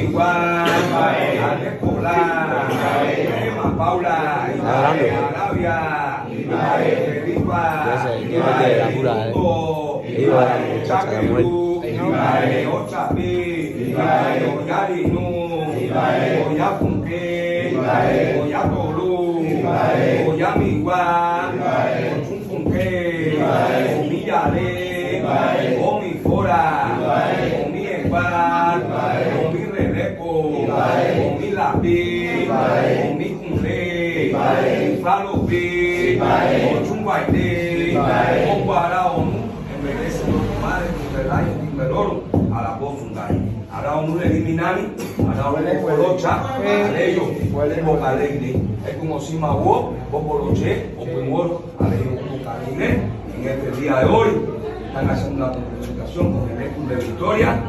Igual, Alepola, Emma Paula, Arabia, ahora un eliminari, ahora un colocha, aleyo, un alegre, es como si me hubo, o coloche, o primor, aleyo, un carine, en este día de hoy, están haciendo una presentación con el equipo de Victoria.